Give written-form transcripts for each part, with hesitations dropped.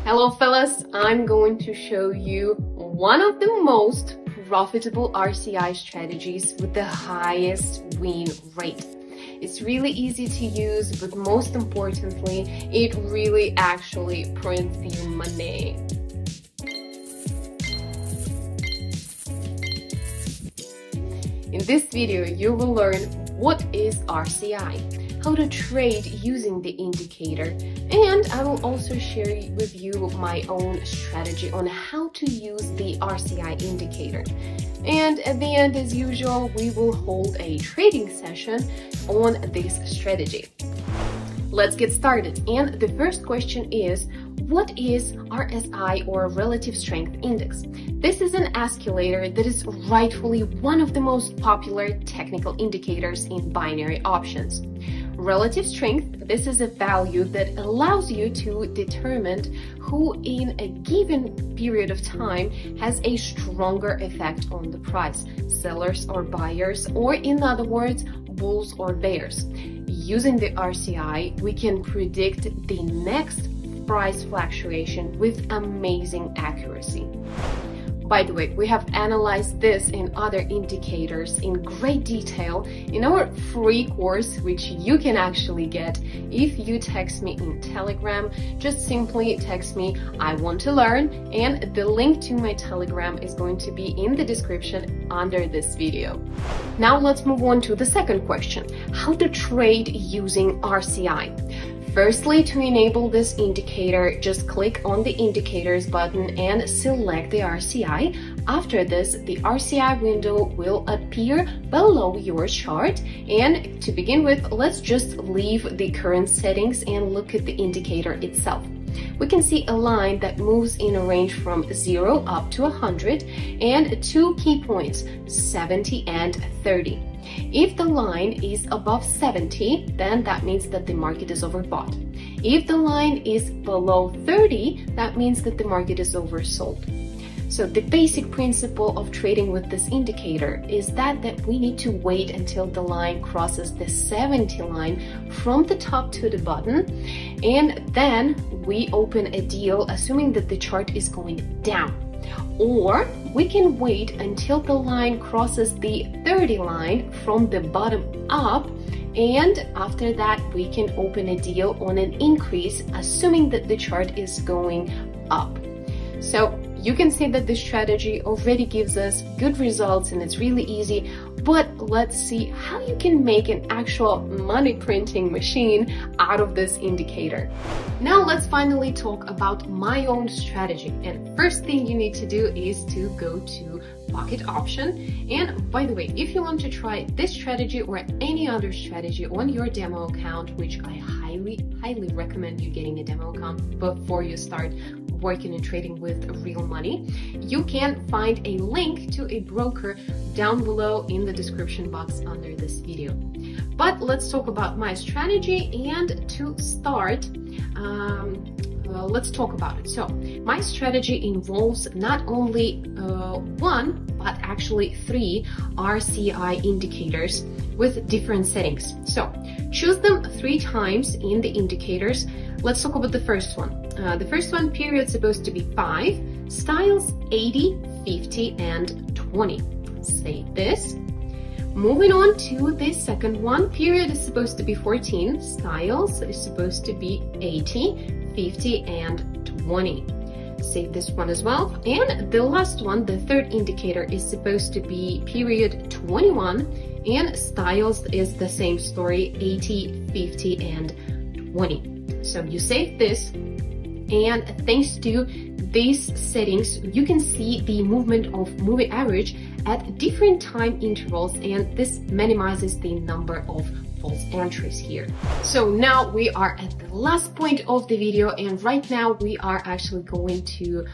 Hello fellas, I'm going to show you one of the most profitable RSI strategies with the highest win rate. It's really easy to use, but most importantly, it really actually prints you money. In this video, you will learn what is RSI, how to trade using the indicator, and I will also share with you my own strategy on how to use the RSI indicator. And at the end, as usual, we will hold a trading session on this strategy. Let's get started. And the first question is, what is RSI, or Relative Strength Index? This is an oscillator that is rightfully one of the most popular technical indicators in binary options. Relative strength, this is a value that allows you to determine who in a given period of time has a stronger effect on the price, sellers or buyers, or in other words, bulls or bears. Using the RSI, we can predict the next price fluctuation with amazing accuracy. By the way, we have analyzed this and other indicators in great detail in our free course, which you can actually get if you text me in Telegram. Just simply text me, I want to learn, and the link to my Telegram is going to be in the description under this video. Now let's move on to the second question, how to trade using RSI. Firstly, to enable this indicator, just click on the indicators button and select the RSI. After this, the RSI window will appear below your chart. And to begin with, let's just leave the current settings and look at the indicator itself. We can see a line that moves in a range from 0 up to 100 and two key points, 70 and 30. If the line is above 70, then that means that the market is overbought. If the line is below 30, that means that the market is oversold. So the basic principle of trading with this indicator is that we need to wait until the line crosses the 70 line from the top to the bottom, and then we open a deal assuming that the chart is going down. Or we can wait until the line crosses the 30 line from the bottom up, and after that we can open a deal on an increase assuming that the chart is going up. So you can see that this strategy already gives us good results and it's really easy, but let's see how you can make an actual money printing machine out of this indicator. Now let's finally talk about my own strategy. And first thing you need to do is to go to pocket option. And by the way, if you want to try this strategy or any other strategy on your demo account, which I highly recommend you getting a demo account before you start working and trading with real money, you can find a link to a broker down below in the description box under this video. But let's talk about my strategy, and to start, let's talk about it. So my strategy involves not only one, but actually three RSI indicators with different settings. So choose them 3 times in the indicators. Let's talk about the first one. The first one, period is supposed to be 5, styles 80, 50, and 20. Save this. Moving on to the second one, period is supposed to be 14, styles is supposed to be 80, 50, and 20. Save this one as well. And the last one, the third indicator, is supposed to be period 21, and styles is the same story, 80, 50, and 20. So you save this, and thanks to these settings, you can see the movement of moving average at different time intervals, and this minimizes the number of false entries here. So now we are at the last point of the video, and right now we are actually going to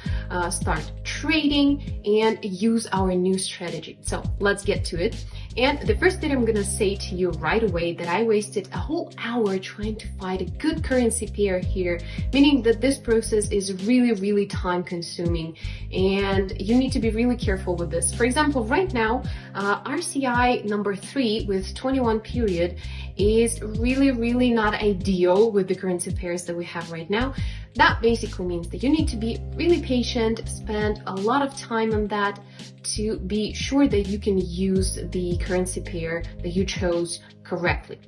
start trading and use our new strategy. So let's get to it. And the first thing I'm gonna say to you right away that I wasted a whole hour trying to find a good currency pair here, meaning that this process is really time consuming and you need to be really careful with this. For example, right now, RSI number 3 with 21 period is really not ideal with the currency pairs that we have right now. That basically means that you need to be really patient, spend a lot of time on that to be sure that you can use the currency pair that you chose correctly.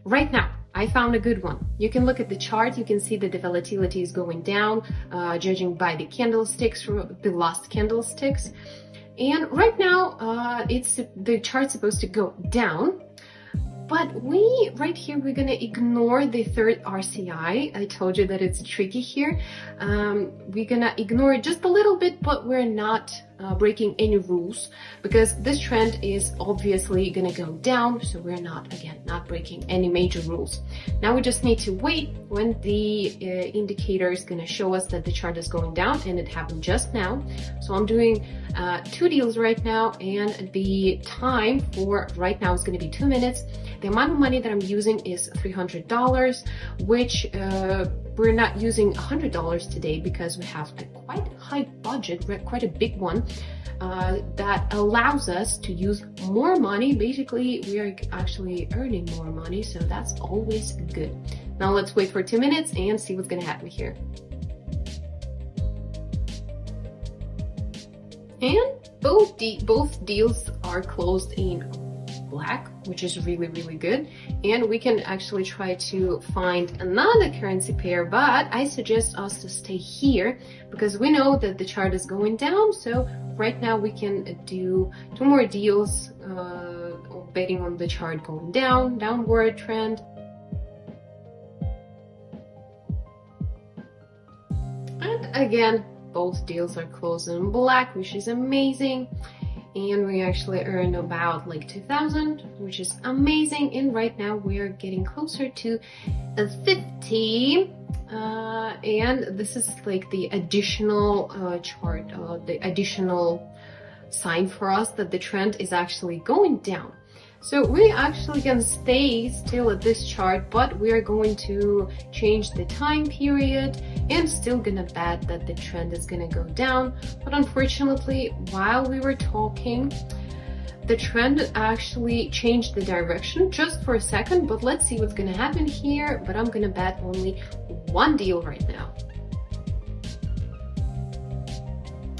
Right now, I found a good one. You can look at the chart, you can see that the volatility is going down, judging by the candlesticks, the last candlesticks. And right now, the chart's supposed to go down. But right here, we're gonna ignore the third RSI. I told you that it's tricky here. We're gonna ignore it just a little bit, but we're not breaking any rules because this trend is obviously gonna go down. So we're not breaking any major rules. Now we just need to wait when the indicator is gonna show us that the chart is going down, and it happened just now. So I'm doing 2 deals right now, and the time for right now is gonna be 2 minutes. The amount of money that I'm using is $300, which we're not using $100 today because we have a quite high budget, quite a big one, that allows us to use more money. Basically, we are actually earning more money, so that's always good. Now let's wait for 2 minutes and see what's gonna happen here. And both deals are closed in black, which is really, really good. And we can actually try to find another currency pair, but I suggest us to stay here because we know that the chart is going down. So right now we can do 2 more deals, betting on the chart going down, downward trend. And again, both deals are closed in black, which is amazing. And we actually earn about like 2,000, which is amazing. And right now we're getting closer to 50. And this is like the additional chart, the additional sign for us that the trend is actually going down. So we actually can stay still at this chart, but we are going to change the time period and still gonna bet that the trend is gonna go down. But unfortunately, while we were talking, the trend actually changed the direction just for a second, but let's see what's gonna happen here. But I'm gonna bet only 1 deal right now.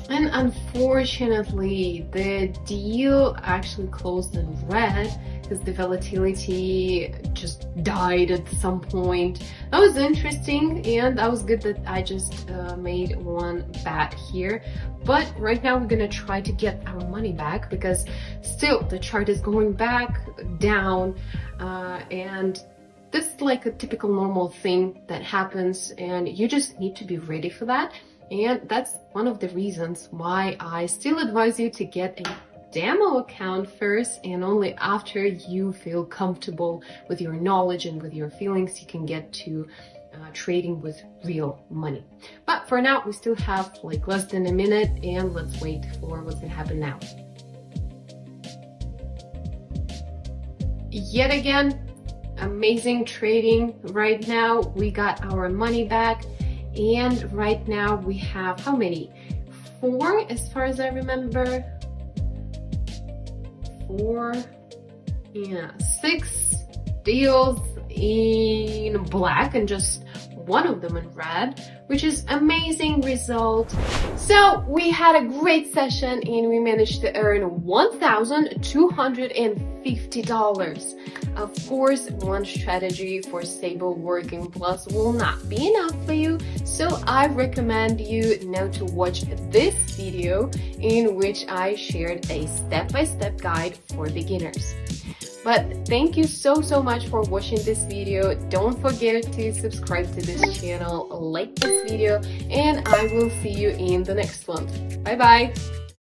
And unfortunately, the deal actually closed in red because the volatility just died at some point. That was interesting, and that was good that I just made 1 bet here. But right now we're gonna try to get our money back because still the chart is going back down, and this is like a typical normal thing that happens, and you just need to be ready for that. And that's one of the reasons why I still advise you to get a demo account first, and only after you feel comfortable with your knowledge and with your feelings, you can get to trading with real money. But for now, we still have like less than a minute, and let's wait for what's gonna happen now. Yet again, amazing trading. Right now, we got our money back. And right now we have how many? 4 as far as I remember. 4, yeah, 6 deals in black and just 1 of them in red, which is amazing result. So we had a great session and we managed to earn $1,250. Of course, one strategy for stable working plus will not be enough for you, so I recommend you now to watch this video in which I shared a step-by-step guide for beginners. But thank you so much for watching this video. Don't forget to subscribe to this channel, like this video, and I will see you in the next one. Bye bye!